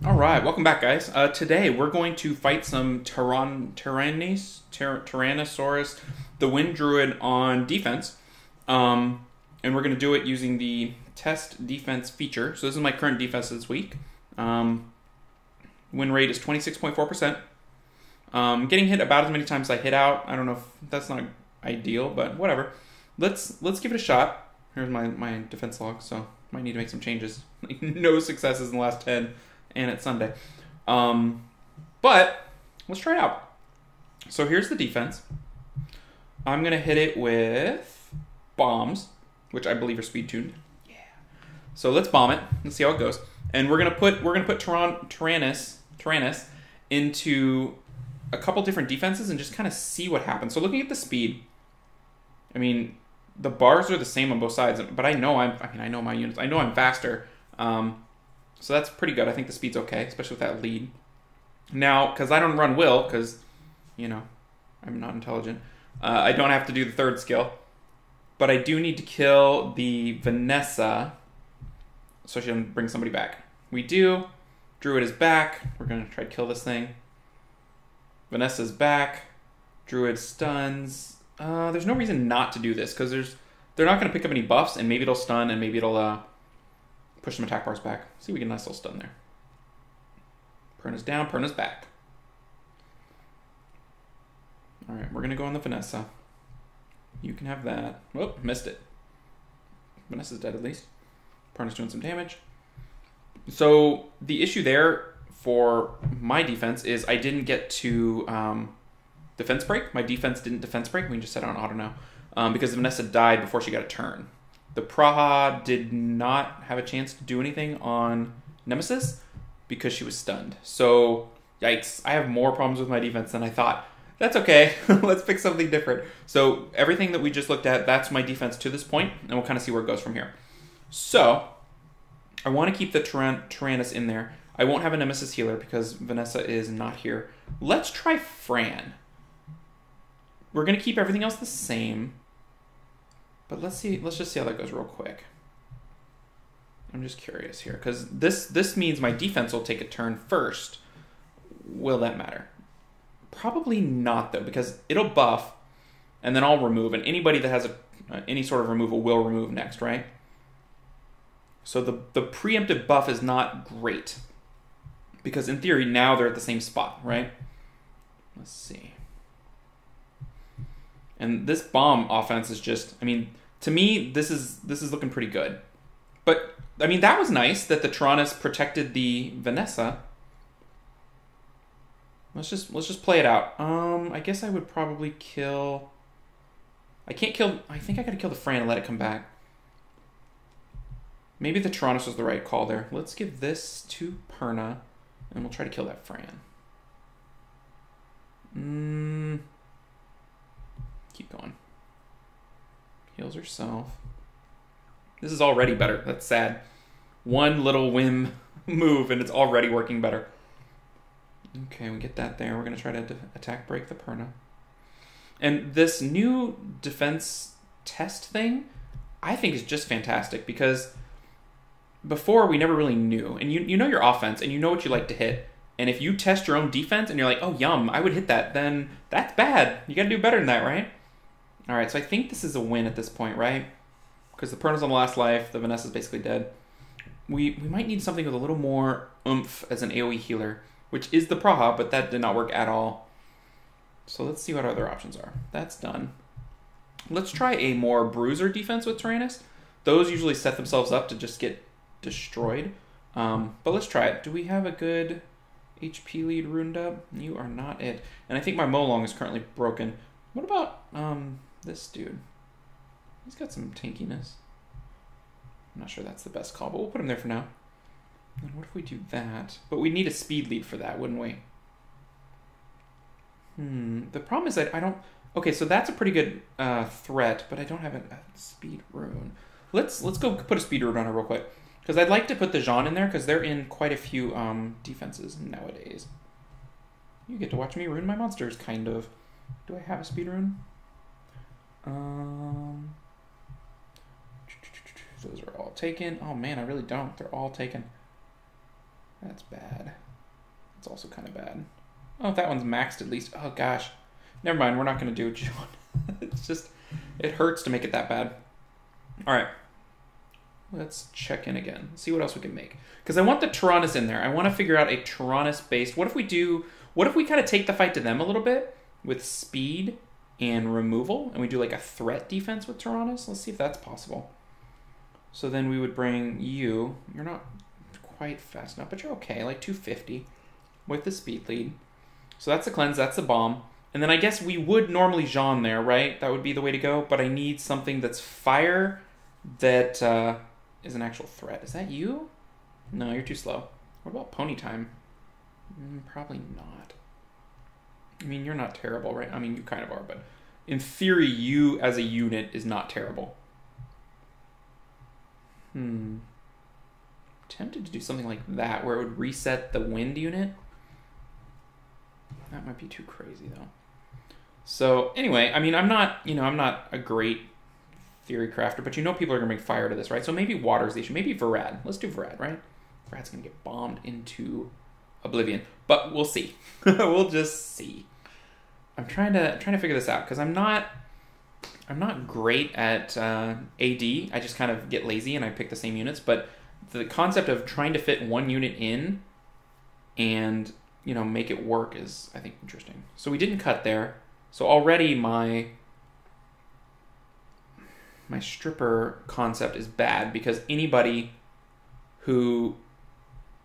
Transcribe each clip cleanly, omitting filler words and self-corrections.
All right, welcome back, guys. Today we're going to fight some Tyrannosaurus, the Wind Druid on defense, and we're going to do it using the test defense feature. So this is my current defense this week. Win rate is 26.4%. Getting hit about as many times as I hit out. I don't know if that's not ideal, but whatever. Let's give it a shot. Here's my defense log, so might need to make some changes. Like no successes in the last 10. And it's Sunday. But let's try it out. So here's the defense. I'm going to hit it with bombs, which I believe are speed tuned. Yeah. So let's bomb it. Let's see how it goes. And we're going to put Taranys into a couple different defenses and just kind of see what happens. So looking at the speed, I mean, the bars are the same on both sides, but I know I know my units. I know I'm faster. So that's pretty good. I think the speed's okay, especially with that lead. Now, because I don't run Will, because, you know, I'm not intelligent, I don't have to do the third skill. But I do need to kill the Vanessa so she doesn't bring somebody back. We do. Druid is back. We're going to try to kill this thing. Vanessa's back. Druid stuns. There's no reason not to do this, because they're not going to pick up any buffs, and maybe it'll stun, and maybe it'll push some attack bars back. See, we get a nice little stun there. Perna's down, Perna's back. All right, we're going to go on the Vanessa. You can have that. Whoop, missed it. Vanessa's dead at least. Perna's doing some damage. So the issue there for my defense is I didn't get to defense break. My defense didn't defense break. We can just set it on auto now because Vanessa died before she got a turn. The Praha did not have a chance to do anything on Nemesis because she was stunned. So, yikes. I have more problems with my defense than I thought. That's okay. Let's pick something different. So, everything that we just looked at, that's my defense to this point, and we'll kind of see where it goes from here. So, I want to keep the Taranys in there. I won't have a Nemesis healer because Vanessa is not here. Let's try Fran. We're going to keep everything else the same. But let's just see how that goes real quick. I'm just curious here, because this means my defense will take a turn first. Will that matter? Probably not, though, because it'll buff, and then I'll remove, and anybody that has any sort of removal will remove next, right? So the preemptive buff is not great, because in theory, now they're at the same spot, right? Let's see. And this bomb offense is just, I mean, to me, this is looking pretty good. But, I mean, that was nice that the Taranys protected the Vanessa. Let's just play it out. I guess I would probably kill... I think I gotta kill the Fran and let it come back. Maybe the Taranys was the right call there. Let's give this to Perna, and we'll try to kill that Fran. Keep going. Heals herself. This is already better. That's sad. One little whim move and it's already working better. Okay, we get that there. We're going to try to attack break the Perna. And this new defense test thing, I think is just fantastic because before we never really knew. And you know your offense and you know what you like to hit. And if you test your own defense and you're like, oh, yum, I would hit that, then that's bad. You got to do better than that, right? All right, so I think this is a win at this point, right? Because the Perna's on the last life. The Vanessa's basically dead. We might need something with a little more oomph as an AoE healer, which is the Praha, but that did not work at all. So let's see what our other options are. That's done. Let's try a more bruiser defense with Taranys. Those usually set themselves up to just get destroyed. But let's try it. Do we have a good HP lead runed up? You are not it. And I think my Molong is currently broken. What about this dude? He's got some tankiness. I'm not sure that's the best call, but we'll put him there for now. And what if we do that? But we need a speed lead for that, wouldn't we? The problem is that I don't... Okay, so that's a pretty good threat, but I don't have a speed rune. Let's go put a speed rune on her real quick. Because I'd like to put the Jean in there, because they're in quite a few defenses nowadays. You get to watch me rune my monsters, kind of. Do I have a speed rune? Those are all taken. Oh man, I really don't. They're all taken. That's bad. It's also kind of bad. Oh, that one's maxed at least. Oh, gosh. Never mind. We're not going to do it, John. It's just, it hurts to make it that bad. All right. Let's check in again. See what else we can make. Because I want the Taranys in there. I want to figure out a Taranys-based. What if we kind of take the fight to them a little bit with speed and removal, and we do like a threat defense with Taranys? Let's see if that's possible. So then we would bring you. You're not quite fast enough, but you're okay. Like 250 with the speed lead. So that's the cleanse. That's the bomb. And then I guess we would normally Jean there, right? That would be the way to go. But I need something that's fire that is an actual threat. Is that you? No, you're too slow. What about pony time? Probably not. I mean, you're not terrible, right? I mean, you kind of are, but in theory, you as a unit is not terrible. Tempted to do something like that, where it would reset the wind unit. That might be too crazy, though. So anyway, I mean, I'm not a great theory crafter, but people are gonna bring fire to this, right? So maybe water's the issue. Maybe Varad. Let's do Varad, right? Varad's gonna get bombed into oblivion, but we'll see. We'll just see. I'm trying to figure this out because I'm not great at AD. I just kind of get lazy and I pick the same units. But the concept of trying to fit one unit in and make it work is, I think, interesting. So we didn't cut there. So already my stripper concept is bad because anybody who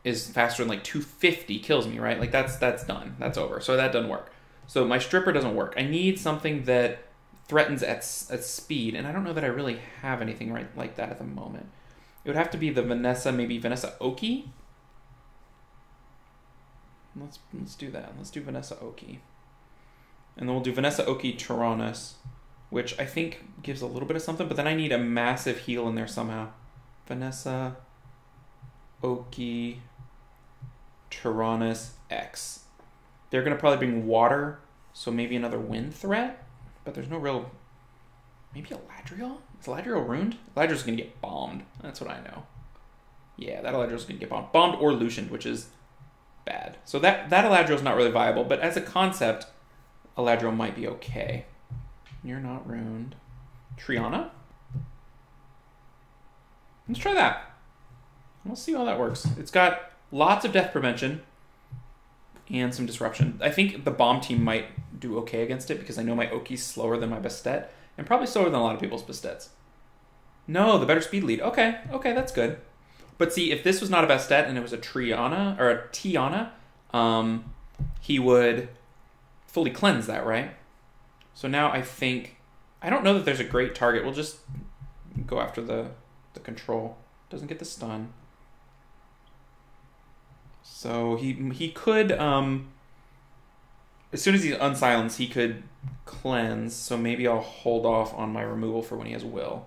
is faster than like 250 kills me, right? Like that's done. That's over. So that doesn't work. So my stripper doesn't work. I need something that threatens at speed, and I don't know that I really have anything right like that at the moment. It would have to be the Vanessa, maybe Vanessa Oki. Let's do that. Let's do Vanessa Oki. And then we'll do Vanessa Oki Taranys, which I think gives a little bit of something, but then I need a massive heal in there somehow. Vanessa Oki Taranys X. They're going to probably bring water, so maybe another wind threat, but there's no real... Maybe Eladriel? Is Eladriel ruined? Eladriel's going to get bombed. That's what I know. Yeah, that Eladriel's going to get bombed. Bombed or Lushen, which is bad. So that Eladriel's not really viable, but as a concept, Eladriel might be okay. You're not ruined. Triana? Let's try that. We'll see how that works. It's got lots of death prevention and some disruption. I think the bomb team might do okay against it because I know my Oki's slower than my Bastet and probably slower than a lot of people's Bastets. No, the better speed lead. Okay, that's good. But see, if this was not a Bastet and it was a Triana or a Tiana, he would fully cleanse that, right? So now I don't know that there's a great target. We'll just go after the control. Doesn't get the stun. So he could, as soon as he's unsilenced, he could cleanse. So maybe I'll hold off on my removal for when he has will.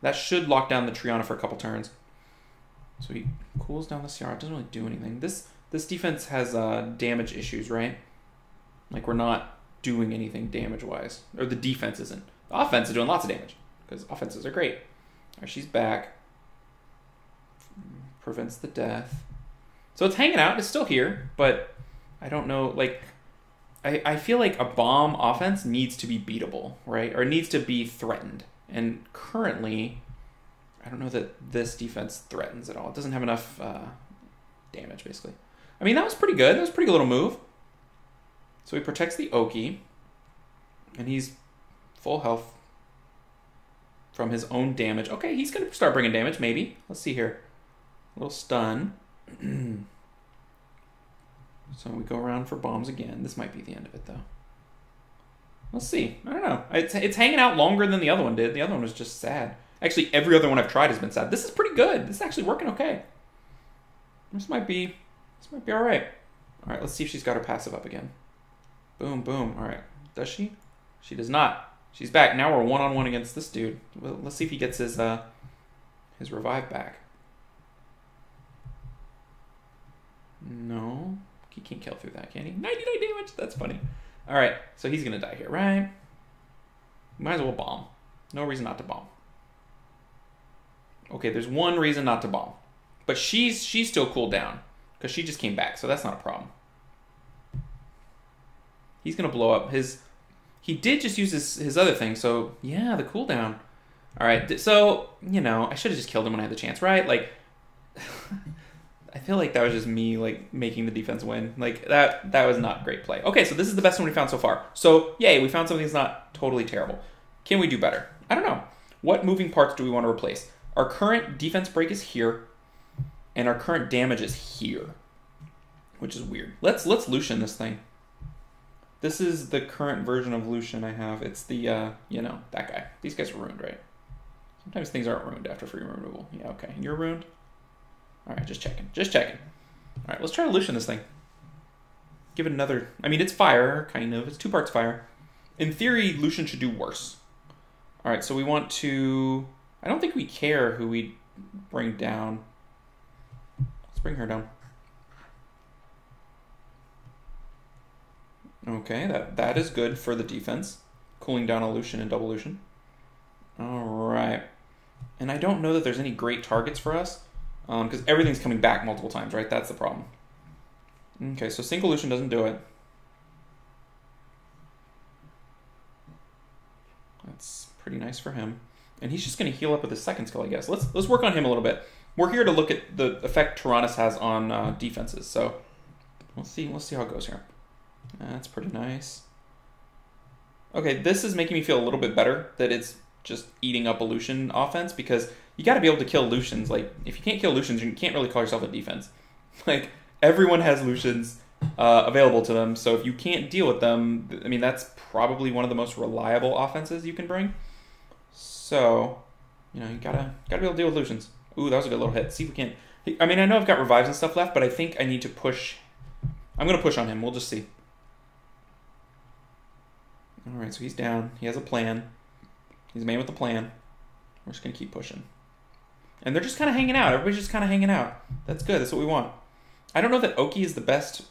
That should lock down the Triana for a couple turns. So he cools down the CR. It doesn't really do anything. This defense has damage issues, right? Like we're not doing anything damage-wise. Or the defense isn't. The offense is doing lots of damage because offenses are great. All right, she's back. Prevents the death. So it's hanging out. It's still here, but I don't know. Like, I feel like a bomb offense needs to be beatable, right? Or needs to be threatened. And currently, I don't know that this defense threatens at all. It doesn't have enough damage, basically. I mean, that was pretty good. That was a pretty good little move. So he protects the Oki, and he's full health from his own damage. Okay, he's going to start bringing damage, maybe. Let's see here. A little stun. So we go around for bombs again. This might be the end of it, though. Let's see. I don't know. It's hanging out longer than the other one did. The other one was just sad. Actually, every other one I've tried has been sad. This is pretty good. This is actually working okay. This might be all right. All right, let's see if she's got her passive up again. Boom, boom. All right. Does she? She does not. She's back. Now we're one-on-one against this dude. Well, let's see if he gets his revive back. No. He can't kill through that, can he? 99 damage. That's funny. All right. So he's going to die here, right? Might as well bomb. No reason not to bomb. Okay, there's one reason not to bomb. But she's still cooled down. because she just came back, so that's not a problem. He's going to blow up his... He did just use his other thing, so yeah, the cooldown. All right, so, you know, I should have just killed him when I had the chance, right? Like, I feel like that was just me, like, making the defense win. Like, that was not great play. Okay, so this is the best one we found so far. So, yay, we found something that's not totally terrible. Can we do better? I don't know. What moving parts do we want to replace? Our current defense break is here, and our current damage is here, which is weird. Let's Lushen this thing. This is the current version of Lushen I have. It's the, you know, that guy. These guys are ruined, right? Sometimes things aren't ruined after free removal. Yeah, okay. You're ruined? All right, just checking. Just checking. All right, let's try to Lushen this thing. Give it another... I mean, it's fire, kind of. It's 2 parts fire. In theory, Lushen should do worse. All right, so we want to... I don't think we care who we bring down. Let's bring her down. Okay, that is good for the defense. Cooling down a Lushen and double Lushen. All right. And I don't know that there's any great targets for us, because everything's coming back multiple times, right? That's the problem. Okay, so single Lushen doesn't do it. That's pretty nice for him. And he's just going to heal up with his second skill, I guess. Let's work on him a little bit. We're here to look at the effect Taranys has on defenses, so we'll see how it goes here. That's pretty nice. Okay, this is making me feel a little bit better that it's just eating up a Lushen offense, because you got to be able to kill Lushens. Like, if you can't kill Lushens, you can't really call yourself a defense. Like, everyone has Lushens available to them, so if you can't deal with them, I mean, that's probably one of the most reliable offenses you can bring. So, you know, you gotta be able to deal with Lushens. Ooh, that was a good little hit. See if we can... I mean, I know I've got revives and stuff left, but I think I need to push... I'm going to push on him. We'll just see. All right, so he's down. He has a plan. He's a man with a plan. We're just going to keep pushing. And they're just kind of hanging out. Everybody's just kind of hanging out. That's good. That's what we want. I don't know that Oki is the best.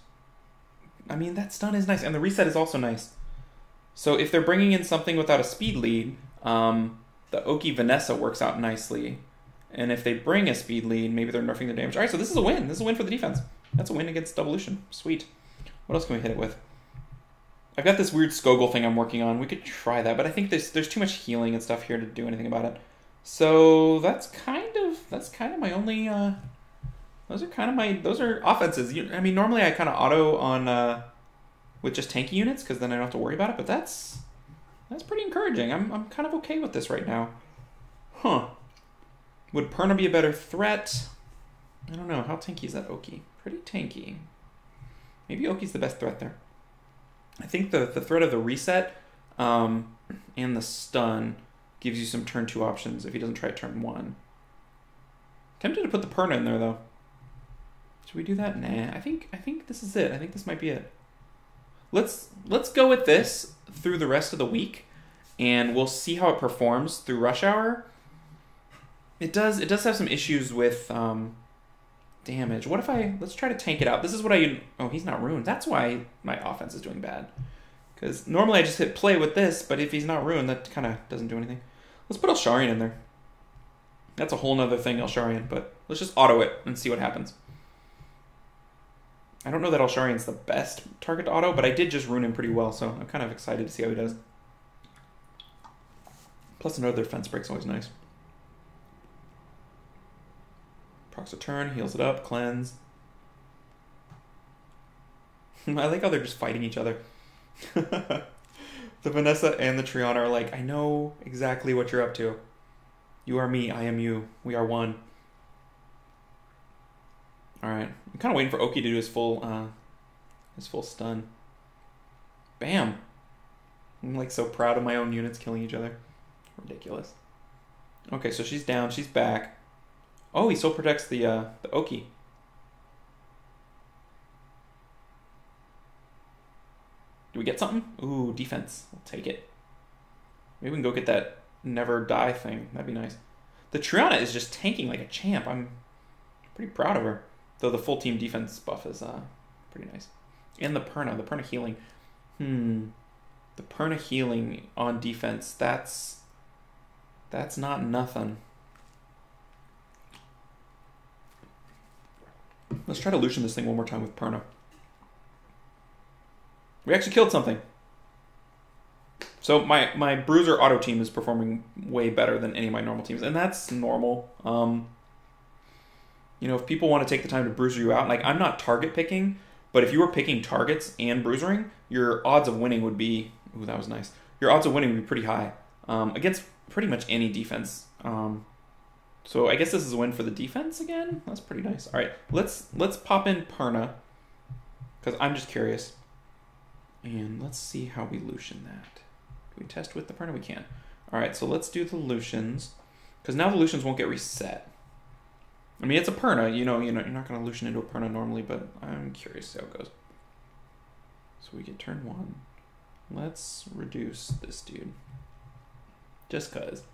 I mean, that stun is nice. And the reset is also nice. So if they're bringing in something without a speed lead, the Oki Vanessa works out nicely. And if they bring a speed lead, maybe they're nerfing their damage. All right, so this is a win. This is a win for the defense. That's a win against double Lushen. Sweet. What else can we hit it with? I've got this weird Skogul thing I'm working on. We could try that, but I think there's too much healing and stuff here to do anything about it. So that's kind of my only. Those are offenses. I mean, normally I kind of auto on with just tanky units, because then I don't have to worry about it. But that's pretty encouraging. I'm kind of okay with this right now. Huh? Would Perna be a better threat? I don't know. How tanky is that Oki? Pretty tanky. Maybe Oki's the best threat there. I think the threat of the reset and the stun gives you some turn 2 options if he doesn't try turn 1. Tempted to put the Perna in there, though. Should we do that? Nah, I think this is it. I think this might be it. Let's go with this through the rest of the week, and we'll see how it performs through Rush Hour. It does have some issues with damage. What if let's try to tank it out. This is what oh, he's not ruined. That's why my offense is doing bad. Because normally I just hit play with this, but if he's not ruined, that kind of doesn't do anything. Let's put Elsharian in there. That's a whole nother thing, Elsharian, but let's just auto it and see what happens. I don't know that Elsharian's the best target to auto, but I did just ruin him pretty well, so I'm kind of excited to see how he does. Plus another defense break's always nice. Procs a turn, heals it up, cleanse. I like how they're just fighting each other. The Vanessa and the Triana are like, I know exactly what you're up to. You are me, I am you. We are one. Alright. I'm kind of waiting for Oki to do his full stun. Bam! I'm like so proud of my own units killing each other. Ridiculous. Okay, so she's down, she's back. Oh, he still protects the Oki. Do we get something? Ooh, defense. I'll take it. Maybe we can go get that never die thing. That'd be nice. The Triana is just tanking like a champ. I'm pretty proud of her. Though the full team defense buff is pretty nice. And the Perna healing. The Perna healing on defense, that's not nothing. Let's try to Lushen this thing one more time with Perna. We actually killed something. So my Bruiser auto team is performing way better than any of my normal teams, and that's normal. You know, if people want to take the time to bruiser you out, like I'm not target picking, but if you were picking targets and bruisering, your odds of winning would be, ooh, that was nice. Your odds of winning would be pretty high against pretty much any defense. So I guess this is a win for the defense again. That's pretty nice. All right, let's pop in Perna because I'm just curious, and let's see how we Lushen that. Can we test with the Perna? We can. All right, so let's do the Lushens because now the Lushens won't get reset. I mean, it's a Perna, you know, you're not going to Lushen into a Perna normally, but I'm curious to see how it goes. So we get turn 1. Let's reduce this dude. Just cause.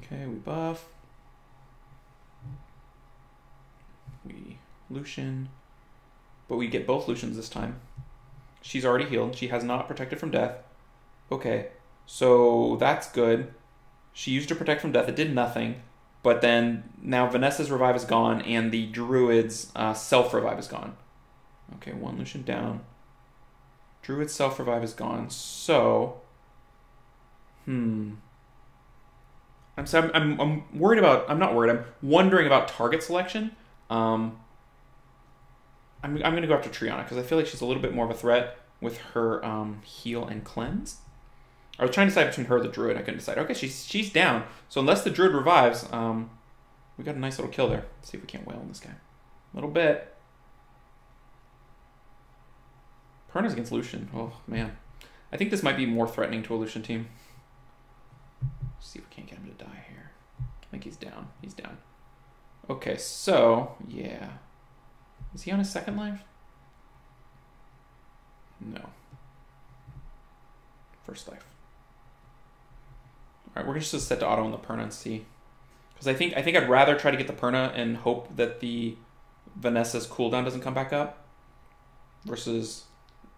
Okay, we buff. We Lushen. But we get both Lushens this time. She's already healed. She has not protected from death. Okay, so that's good. She used to protect from death. It did nothing. But then now Vanessa's revive is gone and the Druid's self-revive is gone. Okay, 1 Lushen down. Druid's self-revive is gone. So, I'm worried about, I'm not worried, I'm wondering about target selection. I'm going to go after Triana because I feel like she's a little bit more of a threat with her heal and cleanse. I was trying to decide between her and the Druid. I couldn't decide. Okay, she's down. So unless the Druid revives, we got a nice little kill there. Let's see if we can't wail on this guy. A little bit. Perna's against Lushen. Oh, man. I think this might be more threatening to a Lushen team. Let's see if we can't get him to die here. I think he's down. He's down. Okay, so, yeah. Is he on his second life? No. First life. All right, we're just set to auto on the Perna and see, because I think I'd rather try to get the Perna and hope that the Vanessa's cooldown doesn't come back up, versus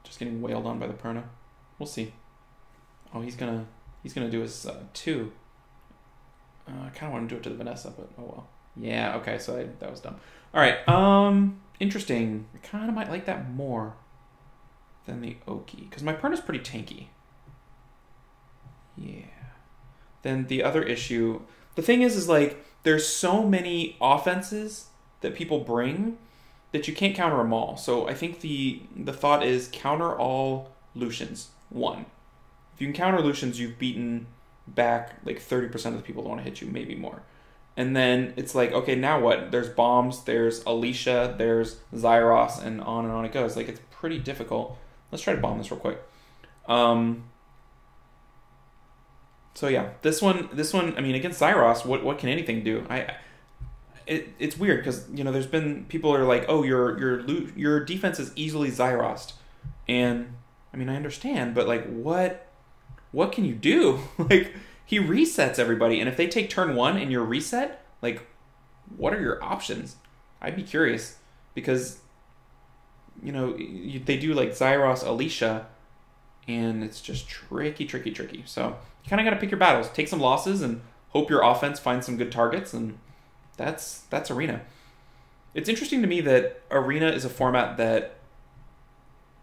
just getting wailed on by the Perna. We'll see. Oh, he's gonna do his 2. I kind of want to do it to the Vanessa, but oh well. Yeah. Okay. So that was dumb. All right. Interesting. I kind of might like that more than the Oki because my Perna's pretty tanky. Yeah. Then the other issue, the thing is like there's so many offenses that people bring that you can't counter them all. So I think the thought is counter all Lushens. 1. If you can counter Lushens, you've beaten back like 30% of the people that want to hit you, maybe more. And then it's like, okay, now what? There's bombs, there's Alicia, there's Zyros, and on it goes. Like it's pretty difficult. Let's try to bomb this real quick. So yeah, this one, I mean, against Zyros, what can anything do? It's weird because, you know, there's been people are like, oh, your defense is easily Zyrost. And I mean, I understand, but like what can you do? Like he resets everybody, and if they take turn 1 and you're reset, like what are your options? I'd be curious because, you know, they do like Zyros, Alicia, and it's just tricky. So you kind of got to pick your battles, take some losses, and hope your offense finds some good targets, and that's Arena. It's interesting to me that Arena is a format that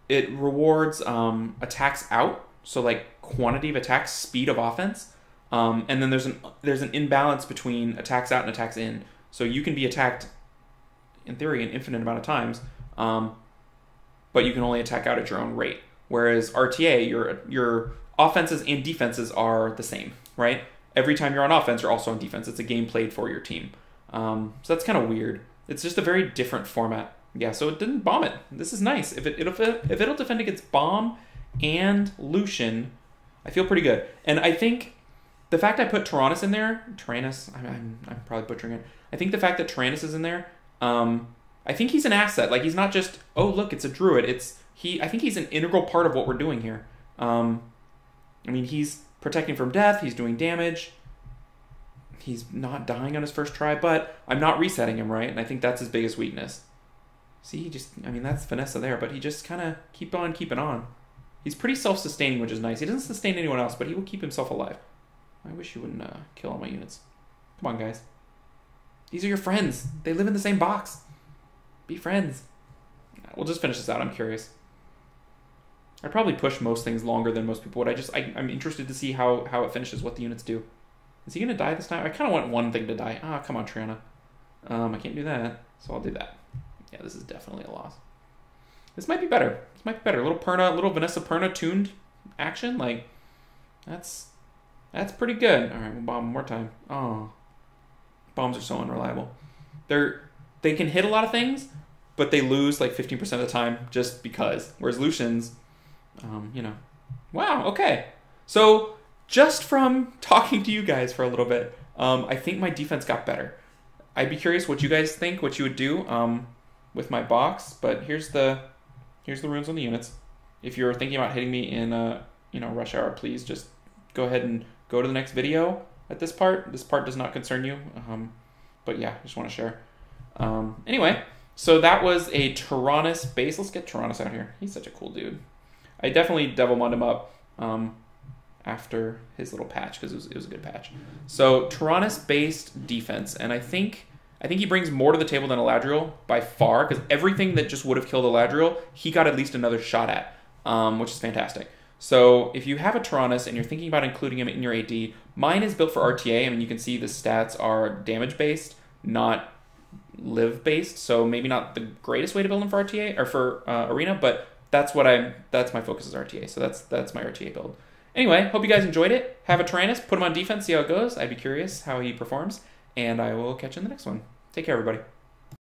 it rewards attacks out, so like quantity of attacks, speed of offense, and then there's an imbalance between attacks out and attacks in. So you can be attacked, in theory, an infinite amount of times, but you can only attack out at your own rate. Whereas RTA, your offenses and defenses are the same, right? Every time you're on offense, you're also on defense. It's a game played for your team. So that's kind of weird. It's just a very different format. Yeah, so it didn't bomb it. This is nice. If it'll defend against bomb and Lushen, I feel pretty good. And I think the fact I put Taranys in there, I'm probably butchering it. I think the fact that Taranys is in there, I think he's an asset. Like he's not just, oh look, it's a druid. I think he's an integral part of what we're doing here. I mean, he's protecting from death. He's doing damage. He's not dying on his first try, but I'm not resetting him, right? And I think that's his biggest weakness. See, that's Vanessa there, but he just kind of keep on keeping on. He's pretty self-sustaining, which is nice. He doesn't sustain anyone else, but he will keep himself alive. I wish you wouldn't kill all my units. Come on, guys. These are your friends. They live in the same box. Be friends. We'll just finish this out. I'm curious. I'd probably push most things longer than most people would. I'm interested to see how it finishes, what the units do. Is he going to die this time? I kind of want one thing to die. Ah, come on, Triana. I can't do that, so I'll do that. Yeah, this is definitely a loss. This might be better. This might be better. Little Vanessa Perna tuned action. Like, that's pretty good. All right, we'll bomb one more time. Oh, bombs are so unreliable. They can hit a lot of things, but they lose like 15% of the time just because. Whereas Lushen's, you know. Wow, okay. So just from talking to you guys for a little bit, I think my defense got better. I'd be curious what you guys think, what you would do with my box. But here's the runes on the units. If you're thinking about hitting me in rush hour, please just go ahead and go to the next video at this part. This part does not concern you. But yeah, I just want to share. Anyway, so that was a Taranys base. Let's get Taranys out here. He's such a cool dude. I definitely devil munned him up after his little patch because it was a good patch. So Taranys based defense, and I think he brings more to the table than Eladriel by far, because everything that just would have killed Eladriel, he got at least another shot at, which is fantastic. So if you have a Taranys and you're thinking about including him in your AD, mine is built for RTA. I mean, you can see the stats are damage based, not live based. So maybe not the greatest way to build him for RTA or for Arena, but that's my focus is RTA. So that's my RTA build. Anyway, hope you guys enjoyed it. Have a Taranys, put him on defense, see how it goes. I'd be curious how he performs, and I will catch you in the next one. Take care, everybody.